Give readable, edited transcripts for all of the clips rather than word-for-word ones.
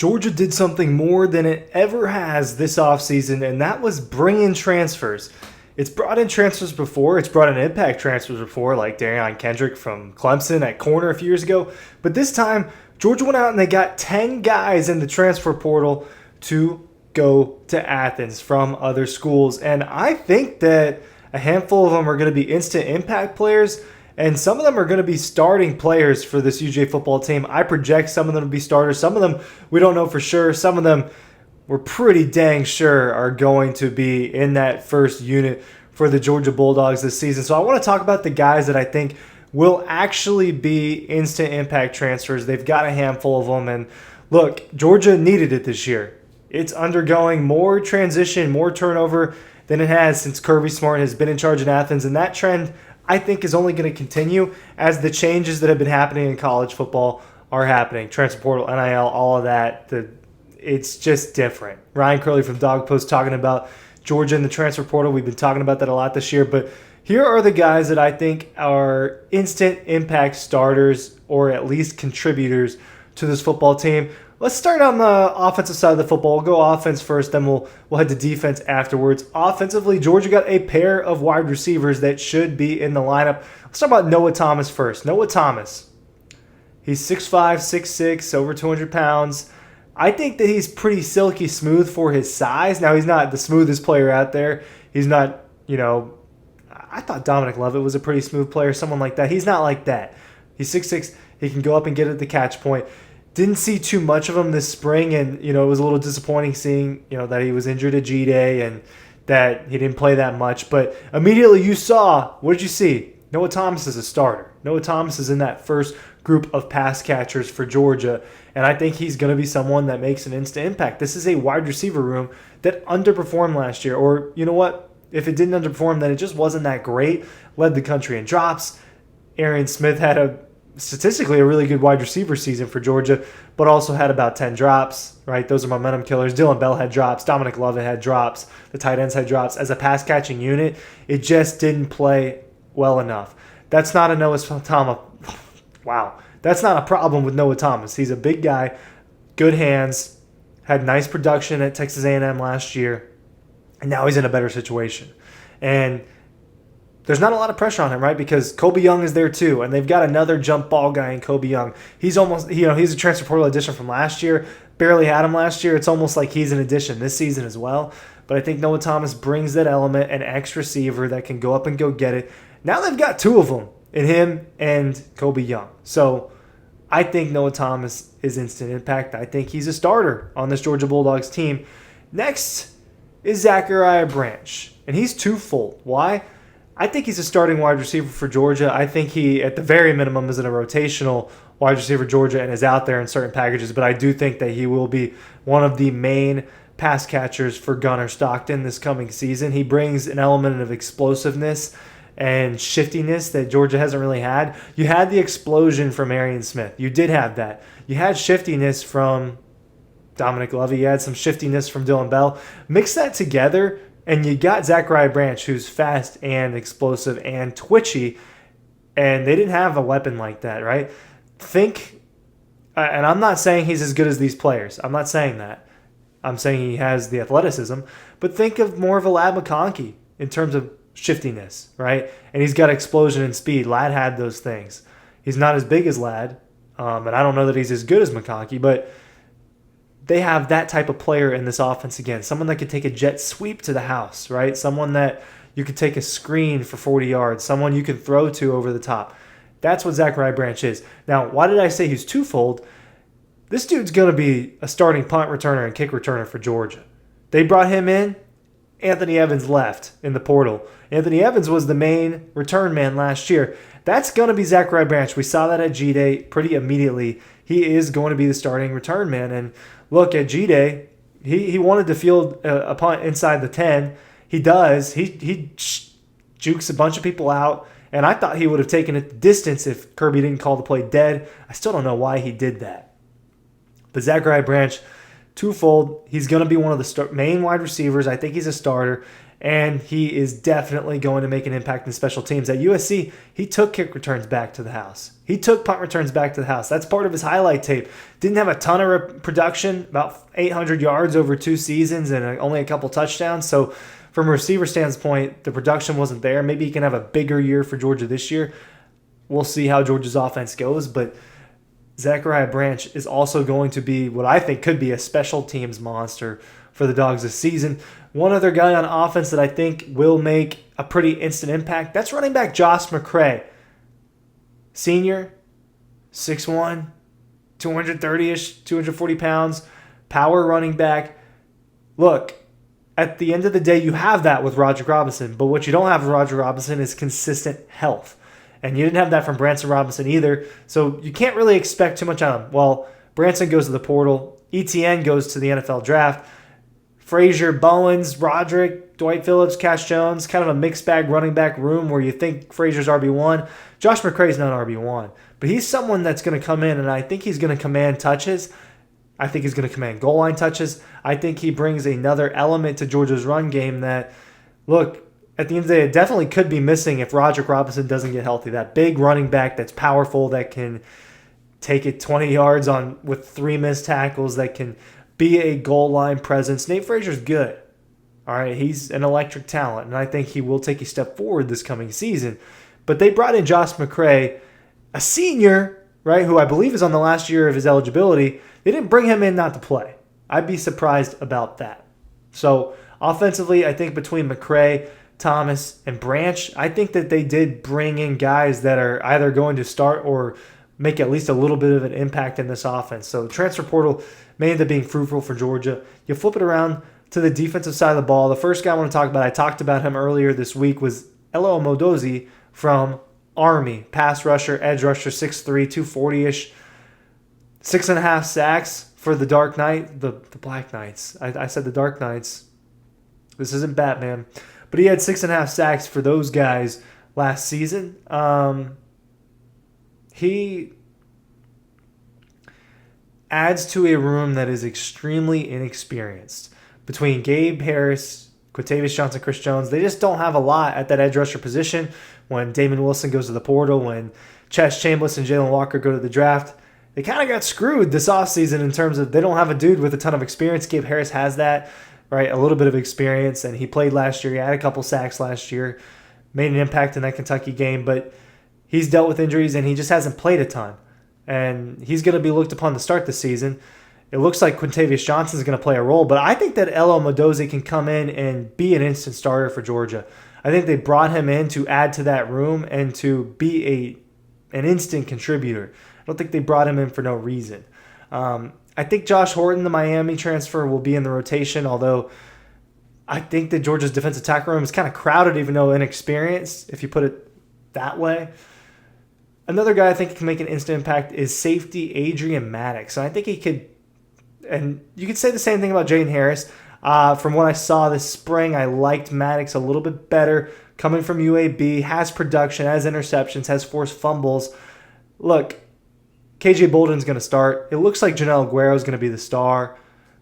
Georgia did something more than it ever has this offseason, and that was bring in transfers. It's brought in transfers before. It's brought in impact transfers before, like Darion Kendrick from Clemson at corner a few years ago. But this time, Georgia went out and they got 10 guys in the transfer portal to go to Athens from other schools. And I think that a handful of them are going to be instant impact players, and some of them are going to be starting players for this UJ football team. I project some of them to be starters. Some of them we don't know for sure. Some of them we're pretty dang sure are going to be in that first unit for the Georgia Bulldogs this season. So I want to talk about the guys that I think will actually be instant impact transfers. They've got a handful of them. And look, Georgia needed it this year. It's undergoing more transition, more turnover than it has since Kirby Smart has been in charge in Athens. And that trend, I think, is only going to continue as the changes that have been happening in college football are happening. Transfer portal, NIL, all of that. It's just different. Ryan Curley from Dawg Post talking about Georgia in the transfer portal. We've been talking about that a lot this year. But here are the guys that I think are instant impact starters or at least contributors to this football team. Let's start on the offensive side of the football. We'll go offense first, then we'll head to defense afterwards. Offensively, Georgia got a pair of wide receivers that should be in the lineup. Let's talk about Noah Thomas first. Noah Thomas. He's 6'5", 6'6", over 200 pounds. I think that he's pretty silky smooth for his size. Now, he's not the smoothest player out there. He's not, I thought Dominic Lovett was a pretty smooth player, someone like that. He's not like that. He's 6'6". He can go up and get at the catch point. Didn't see too much of him this spring, and, it was a little disappointing seeing, that he was injured at G-Day and that he didn't play that much. But immediately you saw, what did you see? Noah Thomas is a starter. Noah Thomas is in that first group of pass catchers for Georgia, and I think he's going to be someone that makes an instant impact. This is a wide receiver room that underperformed last year, or you know what? If it didn't underperform, then it just wasn't that great. Led the country in drops. Arian Smith had statistically a really good wide receiver season for Georgia, but also had about 10 drops, right? Those are momentum killers. Dylan Bell had drops. Dominic Lovett had drops. The tight ends had drops. As a pass-catching unit, it just didn't play well enough. That's not a Noah Thomas. Wow. That's not a problem with Noah Thomas. He's a big guy, good hands, had nice production at Texas A&M last year, and now he's in a better situation. And there's not a lot of pressure on him, right? Because Kobe Young is there too, and they've got another jump ball guy in Kobe Young. He's almost, he's a transfer portal addition from last year. Barely had him last year. It's almost like he's an addition this season as well. But I think Noah Thomas brings that element, an X receiver that can go up and go get it. Now they've got two of them in him and Kobe Young. So I think Noah Thomas is instant impact. I think he's a starter on this Georgia Bulldogs team. Next is Zachariah Branch, and he's twofold. Why? I think he's a starting wide receiver for Georgia. I think he, at the very minimum, is in a rotational wide receiver for Georgia and is out there in certain packages. But I do think that he will be one of the main pass catchers for Gunnar Stockton this coming season. He brings an element of explosiveness and shiftiness that Georgia hasn't really had. You had the explosion from Arian Smith. You did have that. You had shiftiness from Dominic Lovett. You had some shiftiness from Dylan Bell. Mix that together, and you got Zachariah Branch, who's fast and explosive and twitchy, and they didn't have a weapon like that, right? Think, and I'm not saying he's as good as these players. I'm not saying that. I'm saying he has the athleticism, but think of more of a Ladd McConkey in terms of shiftiness, right? And he's got explosion and speed. Ladd had those things. He's not as big as Ladd, and I don't know that he's as good as McConkey, but they have that type of player in this offense again. Someone that could take a jet sweep to the house, right? Someone that you could take a screen for 40 yards. Someone you can throw to over the top. That's what Zachariah Branch is. Now, why did I say he's twofold? This dude's going to be a starting punt returner and kick returner for Georgia. They brought him in. Anthony Evans left in the portal. Anthony Evans was the main return man last year. That's going to be Zachariah Branch. We saw that at G-Day pretty immediately. He is going to be the starting return man. And look, at G-Day, he wanted to field a punt inside the 10. He does. He jukes a bunch of people out. And I thought he would have taken it distance if Kirby didn't call the play dead. I still don't know why he did that. But Zachariah Branch twofold. He's going to be one of the main wide receivers. I think he's a starter, and he is definitely going to make an impact in special teams. At USC, he took kick returns back to the house. He took punt returns back to the house. That's part of his highlight tape. Didn't have a ton of production, about 800 yards over 2 seasons and only a couple touchdowns. So from a receiver standpoint, the production wasn't there. Maybe he can have a bigger year for Georgia this year. We'll see how Georgia's offense goes, but Zachariah Branch is also going to be what I think could be a special teams monster for the Dogs this season. One other guy on offense that I think will make a pretty instant impact, that's running back Josh McCray. Senior, 6'1", 230-ish, 240 pounds, power running back. Look, at the end of the day, you have that with Roger Robinson, but what you don't have with Roger Robinson is consistent health. And you didn't have that from Branson Robinson either, so you can't really expect too much out of him. Well, Branson goes to the portal. ETN goes to the NFL draft. Frazier, Bowens, Roderick, Dwight Phillips, Cash Jones, kind of a mixed bag running back room where you think Frazier's RB1. Josh McCray's not RB1, but he's someone that's going to come in, and I think he's going to command touches. I think he's going to command goal line touches. I think he brings another element to Georgia's run game that, look, at the end of the day, it definitely could be missing if Roderick Robinson doesn't get healthy. That big running back that's powerful, that can take it 20 yards on with 3 missed tackles, that can be a goal line presence. Nate Frazier's good. All right, he's an electric talent, and I think he will take a step forward this coming season. But they brought in Josh McCray, a senior, right, who I believe is on the last year of his eligibility. They didn't bring him in not to play. I'd be surprised about that. So offensively, I think between McCray, Thomas, and Branch, I think that they did bring in guys that are either going to start or make at least a little bit of an impact in this offense. So the transfer portal may end up being fruitful for Georgia. You flip it around to the defensive side of the ball. The first guy I want to talk about, I talked about him earlier this week, was Elo Modozi from Army. Pass rusher, edge rusher, 6'3", 240-ish. 6.5 sacks for the Dark Knight, the Black Knights. I said the Dark Knights. This isn't Batman. But he had 6.5 sacks for those guys last season. He adds to a room that is extremely inexperienced. Between Gabe Harris, Quintavious Johnson, Chris Jones, they just don't have a lot at that edge rusher position. When Damon Wilson goes to the portal, when Chess Chambliss and Jalen Walker go to the draft, they kind of got screwed this offseason in terms of they don't have a dude with a ton of experience. Gabe Harris has that, right? A little bit of experience, and he played last year. He had a couple sacks last year, made an impact in that Kentucky game, but he's dealt with injuries, and he just hasn't played a ton. And he's going to be looked upon to start the season. It looks like Quintavious Johnson is going to play a role, but I think that Elo Modozi can come in and be an instant starter for Georgia. I think they brought him in to add to that room and to be an instant contributor. I don't think they brought him in for no reason. I think Josh Horton, the Miami transfer, will be in the rotation, although I think that Georgia's defensive tackle room is kind of crowded, even though inexperienced, if you put it that way. Another guy I think can make an instant impact is safety Adrian Maddox. And I think he could, and you could say the same thing about Jaden Harris. From what I saw this spring, I liked Maddox a little bit better. Coming from UAB, has production, has interceptions, has forced fumbles. Look, KJ Bolden's going to start. It looks like Janelle Aguero is going to be the star.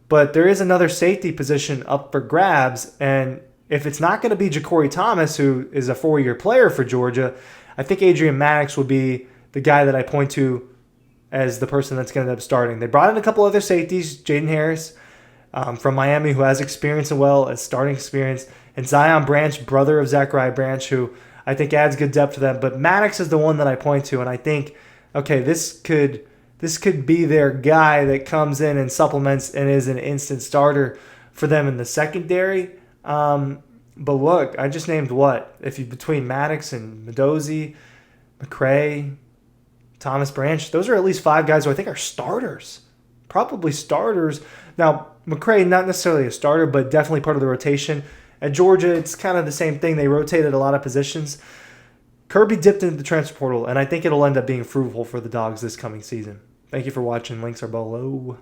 But there is another safety position up for grabs. And if it's not going to be Ja'Cory Thomas, who is a 4-year player for Georgia, I think Adrian Maddox will be the guy that I point to as the person that's going to end up starting. They brought in a couple other safeties, Jaden Harris from Miami, who has experience as well as starting experience, and Zion Branch, brother of Zachariah Branch, who I think adds good depth to them. But Maddox is the one that I point to, and I think, okay, this could be their guy that comes in and supplements and is an instant starter for them in the secondary. But look, I just named what? If you between Maddox and Modozi, McCray, Thomas Branch, those are at least 5 guys who I think are starters. Probably starters. Now, McCray, not necessarily a starter, but definitely part of the rotation. At Georgia, it's kind of the same thing. They rotated a lot of positions. Kirby dipped into the transfer portal, and I think it'll end up being fruitful for the Dogs this coming season. Thank you for watching. Links are below.